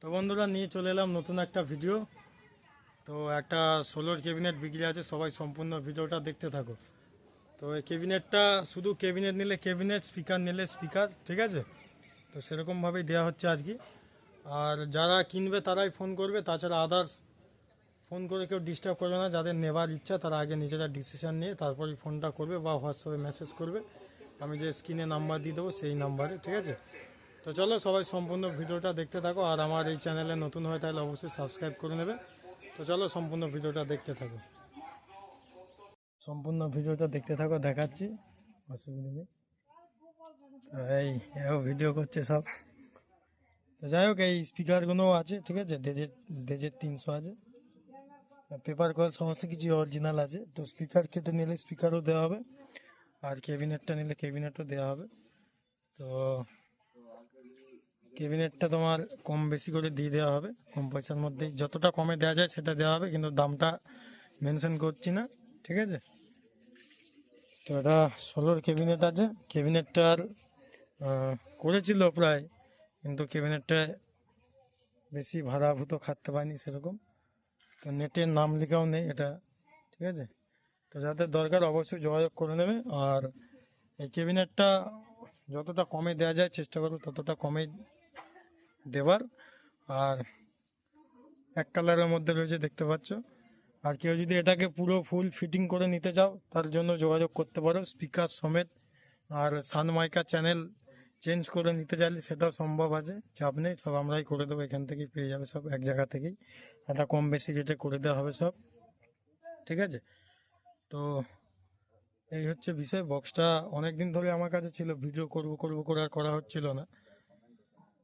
তো বন্ধুরা নিয়ে চলে এলাম নতুন একটা ভিডিও। তো একটা সোলার ক্যাবিনেট বিক্রি আছে, সবাই সম্পূর্ণ ভিডিওটা দেখতে থাকো। তো এই ক্যাবিনেটটা শুধু ক্যাবিনেট নিলে ক্যাবিনেট, স্পিকার নিলে স্পিকার, ঠিক আছে? তো সেরকমভাবেই দেওয়া হচ্ছে আজকে। আর যারা কিনবে তারাই ফোন করবে, তাছাড়া আদার্স ফোন করে কেউ ডিস্টার্ব করবে না। যাদের নেবার ইচ্ছা তারা আগে নিজেরা ডিসিশান নিয়ে তারপরেই ফোনটা করবে বা হোয়াটসঅ্যাপে মেসেজ করবে। আমি যে স্ক্রিনে নাম্বার দিয়ে দেবো সেই নাম্বারে, ঠিক আছে? তো চলো সবাই সম্পূর্ণ ভিডিওটা দেখতে থাকো। আর আমার এই চ্যানেলে নতুন হয়ে তাহলে অবশ্যই সাবস্ক্রাইব করে নেবে। তো চলো সম্পূর্ণ ভিডিওটা দেখতে থাকো। সম্পূর্ণ ভিডিওটা দেখতে থাকো, দেখাচ্ছি, অসুবিধা নেই। তো এই ভিডিও করছে সব। তো যাই হোক, এই স্পিকারগুলোও আছে, ঠিক আছে? দেজের 300 আছে, পেপার কল সমস্ত কিছু অরিজিনাল আছে। তো স্পিকার কেটে নিলে স্পিকারও দেওয়া হবে, আর ক্যাবিনেটটা নিলে ক্যাবিনেটও দেওয়া হবে। তো ক্যাবিনেটটা তোমার কম বেশি করে দিয়ে দেওয়া হবে, কম পয়সার মধ্যেই যতটা কমে দেওয়া যায় সেটা দেওয়া হবে, কিন্তু দামটা মেনশন করছি না, ঠিক আছে? তো এটা সোলার ক্যাবিনেট আছে। ক্যাবিনেটটার করেছিল প্রায়, কিন্তু ক্যাবিনেটটা বেশি ভাড়া ভূতো খাটতে পারিনি সেরকম। তো নেটের নাম লেখাও নেই এটা, ঠিক আছে? তো যাদের দরকার অবশ্যই যোগাযোগ করে নেবে। আর এই ক্যাবিনেটটা যতটা কমে দেওয়া যায় চেষ্টা করবো ততটা কমে দেবার। আর এক কালারের মধ্যে রয়েছে, দেখতে পাচ্ছ। আর কেউ যদি এটাকে পুরো ফুল ফিটিং করে নিতে চাও তার জন্য যোগাযোগ করতে পারো, স্পিকার সমেত। আর সানমাইকা চ্যানেল চেঞ্জ করে নিতে চাইলে সেটাও সম্ভব আছে, চাপ নেই, সব আমরাই করে দেবো। এখান থেকেই পেয়ে যাবে সব, এক জায়গা থেকেই। এটা কম বেশি রেটে করে দেওয়া হবে সব, ঠিক আছে? তো এই হচ্ছে বিষয়। বক্সটা অনেক দিন ধরে আমার কাছে ছিল, ভিডিও করবো করবো করে আর করা হচ্ছিল না।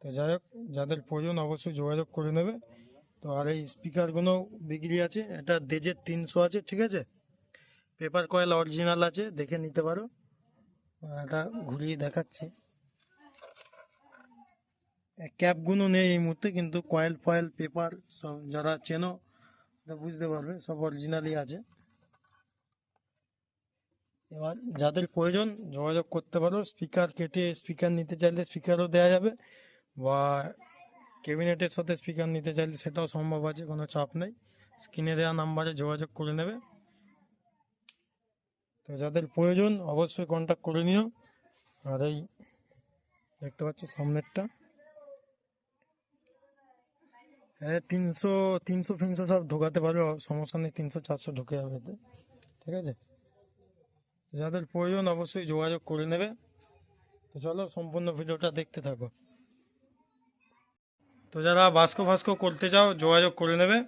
তো যাই হোক, যাদের প্রয়োজন অবশ্যই যোগাযোগ করে নেবে। তো আর এই স্পিকারগুলো বিক্রি আছে, এটা দেজের 300 আছে, ঠিক আছে? পেপার কয়েল অরিজিনাল আছে, দেখে নিতে পারো। এটা ঘুরিয়ে দেখাচ্ছি। ক্যাপগুলো নেই এই মুহূর্তে, কিন্তু কয়েল ফয়েল পেপার সব যারা চেনো বুঝতে পারবে, সব অরিজিনালই আছে। এবার যাদের প্রয়োজন যোগাযোগ করতে পারো। স্পিকার কেটে স্পিকার নিতে চাইলে স্পিকারও দেওয়া যাবে, বা ক্যাবিনেটের সাথে স্পিকার নিতে চাইলে সেটাও সম্ভব আছে, কোনো চাপ নেই। স্ক্রিনে দেওয়া নাম্বারে যোগাযোগ করে নেবে। তো যাদের প্রয়োজন অবশ্যই কন্ট্যাক্ট করে নিও। আর এই দেখতে পাচ্ছ সামনেরটা, হ্যাঁ 300 300 ফিনশো সব ঢোকাতে পারবে, সমস্যা নেই। 300 400 ঢুকে যাবে এতে, ঠিক আছে? যাদের প্রয়োজন অবশ্যই যোগাযোগ করে নেবে। তো চলো সম্পূর্ণ ভিডিওটা দেখতে থাকো। তো যারা বাস্কো ফাস্কো করতে চাও যোগাযোগ করে নেবে,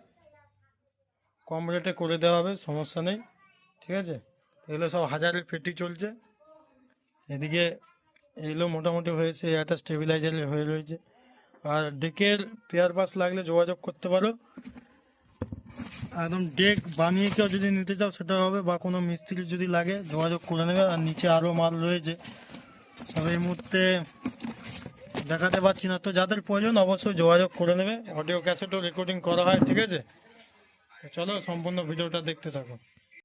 কম রেটে করে দেওয়া হবে, সমস্যা নেই, ঠিক আছে? এগুলো সব হাজারের পেটি চলছে। এদিকে এগুলো মোটামুটি হয়েছে, একটা স্টেবিলাইজার হয়ে রয়েছে। আর ডেকের পেয়ার পাস লাগলে যোগাযোগ করতে পারো। একদম ডেক বানিয়ে কেউ যদি নিতে চাও সেটা হবে, বা কোনো মিস্ত্রি যদি লাগে যোগাযোগ করে নেবে। আর নিচে আরও মাল রয়েছে, সব এই মুহূর্তে দেখাতে পারছি না। তো যাদের প্রয়োজন অবশ্যই যোগাযোগ করে নেবে। অডিও ক্যাসেটও রেকর্ডিং করা হয়, ঠিক আছে? তো চলো সম্পূর্ণ ভিডিওটা দেখতে থাকো।